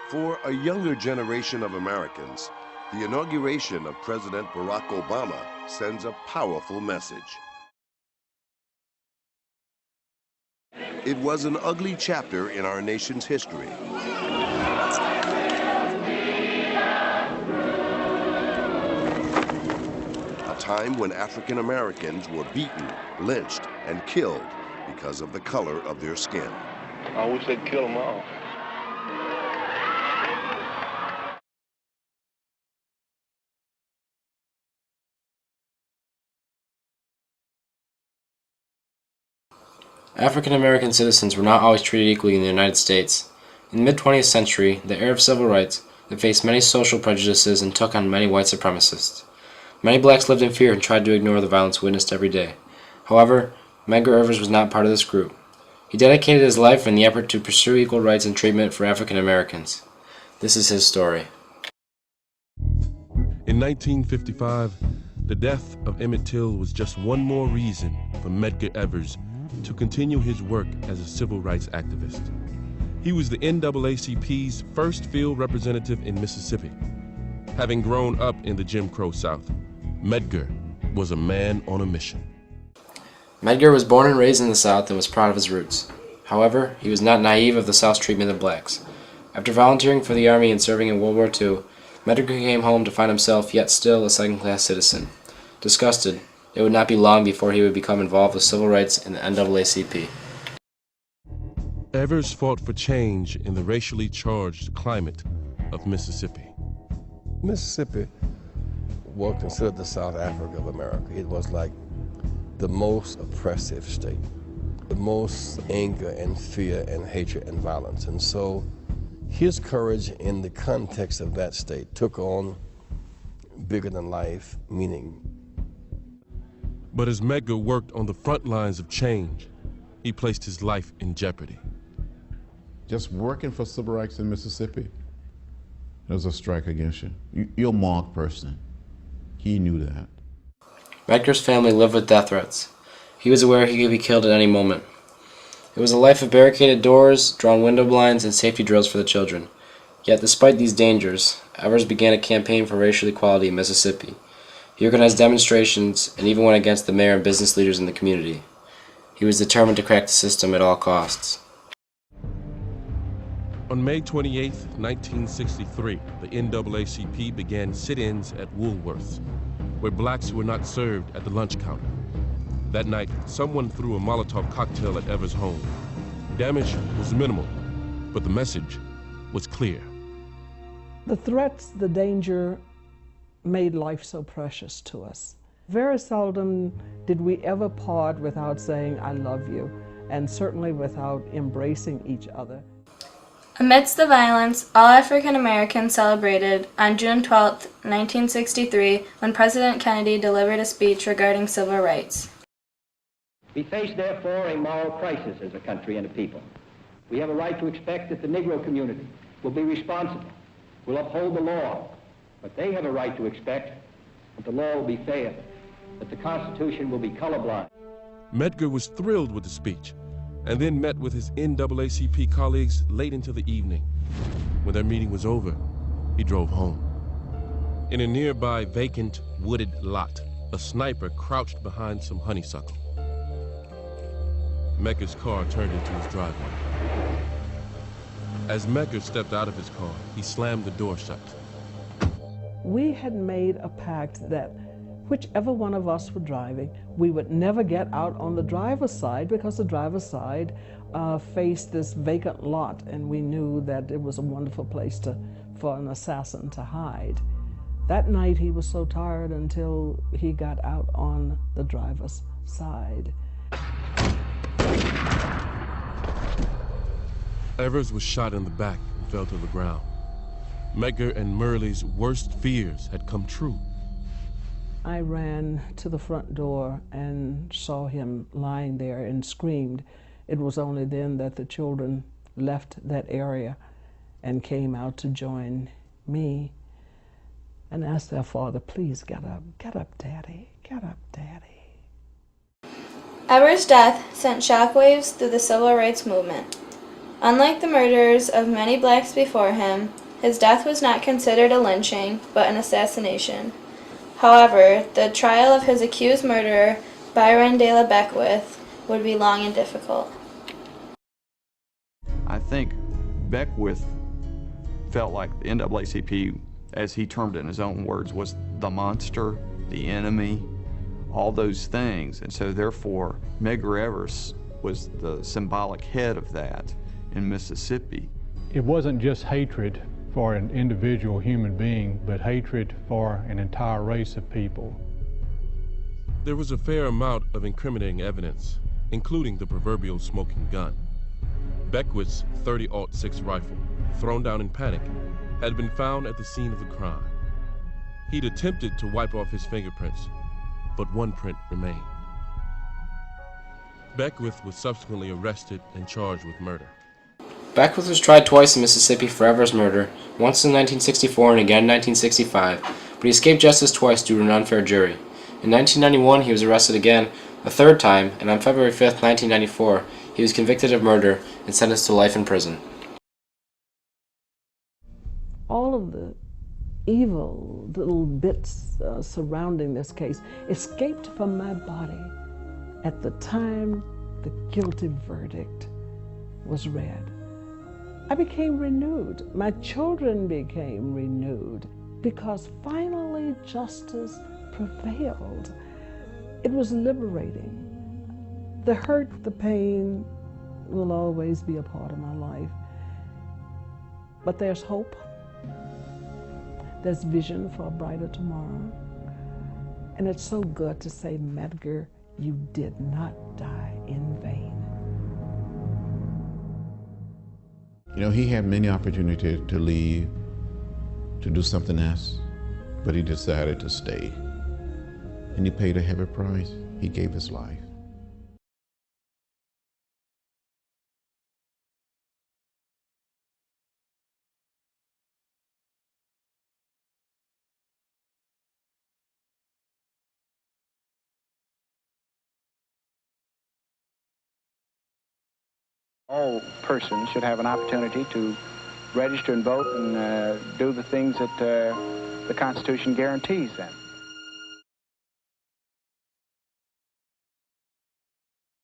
For a younger generation of Americans, the inauguration of President Barack Obama sends a powerful message. It was an ugly chapter in our nation's history. A time when African Americans were beaten, lynched, and killed because of the color of their skin. I wish they'd kill them all. African American citizens were not always treated equally in the United States. In the mid-20th century, the era of civil rights, they faced many social prejudices and took on many white supremacists. Many blacks lived in fear and tried to ignore the violence witnessed every day. However, Medgar Evers was not part of this group. He dedicated his life in the effort to pursue equal rights and treatment for African Americans. This is his story. In 1955, the death of Emmett Till was just one more reason for Medgar Evers to continue his work as a civil rights activist. He was the NAACP's first field representative in Mississippi. Having grown up in the Jim Crow South, Medgar was a man on a mission. Medgar was born and raised in the South and was proud of his roots. However, he was not naive of the South's treatment of blacks. After volunteering for the Army and serving in World War II, Medgar came home to find himself yet still a second-class citizen. Disgusted, it would not be long before he would become involved with civil rights in the NAACP. Evers fought for change in the racially charged climate of Mississippi. Mississippi was considered the South Africa of America. It was like the most oppressive state, the most anger and fear and hatred and violence. And so his courage in the context of that state took on bigger than life meaning. But as Medgar worked on the front lines of change, he placed his life in jeopardy. Just working for civil rights in Mississippi, there's a strike against you. You're a marked person. He knew that. Medgar's family lived with death threats. He was aware he could be killed at any moment. It was a life of barricaded doors, drawn window blinds, and safety drills for the children. Yet despite these dangers, Evers began a campaign for racial equality in Mississippi. He organized demonstrations and even went against the mayor and business leaders in the community. He was determined to crack the system at all costs. On May 28, 1963, the NAACP began sit-ins at Woolworth's, where blacks were not served at the lunch counter. That night, someone threw a Molotov cocktail at Evers' home. Damage was minimal, but the message was clear. The threats, the danger, made life so precious to us. Very seldom did we ever part without saying, "I love you," and certainly without embracing each other. Amidst the violence, all African Americans celebrated on June 12, 1963, when President Kennedy delivered a speech regarding civil rights. We face, therefore, a moral crisis as a country and a people. We have a right to expect that the Negro community will be responsible, will uphold the law, but they have a right to expect that the law will be fair, that the Constitution will be colorblind. Medgar was thrilled with the speech, and then met with his NAACP colleagues late into the evening. When their meeting was over, he drove home. In a nearby vacant wooded lot, a sniper crouched behind some honeysuckle. Medgar's car turned into his driveway. As Medgar stepped out of his car, he slammed the door shut. We had made a pact that whichever one of us were driving, we would never get out on the driver's side because the driver's side faced this vacant lot, and we knew that it was a wonderful place for an assassin to hide. That night he was so tired until he got out on the driver's side. Evers was shot in the back and fell to the ground. Medgar and Murley's worst fears had come true. I ran to the front door and saw him lying there and screamed. It was only then that the children left that area and came out to join me and asked their father, "Please get up, Daddy, get up, Daddy." Evers' death sent shockwaves through the civil rights movement. Unlike the murderers of many blacks before him, his death was not considered a lynching, but an assassination. However, the trial of his accused murderer, Byron de la Beckwith, would be long and difficult. I think Beckwith felt like the NAACP, as he termed it in his own words, was the monster, the enemy, all those things. And so therefore, Medgar Evers was the symbolic head of that in Mississippi. It wasn't just hatred for an individual human being, but hatred for an entire race of people. There was a fair amount of incriminating evidence, including the proverbial smoking gun. Beckwith's .30-06 rifle, thrown down in panic, had been found at the scene of the crime. He'd attempted to wipe off his fingerprints, but one print remained. Beckwith was subsequently arrested and charged with murder. Beckwith was tried twice in Mississippi for Evers' murder, once in 1964 and again in 1965, but he escaped justice twice due to an unfair jury. In 1991, he was arrested again, a third time, and on February 5, 1994, he was convicted of murder and sentenced to life in prison. All of the evil little bits surrounding this case escaped from my body at the time the guilty verdict was read. I became renewed. My children became renewed because finally justice prevailed. It was liberating. The hurt, the pain will always be a part of my life. But there's hope. There's vision for a brighter tomorrow. And it's so good to say, Medgar, you did not die in vain. You know, he had many opportunities to leave, to do something else, but he decided to stay. And he paid a heavy price. He gave his life. All persons should have an opportunity to register and vote and do the things that the Constitution guarantees them.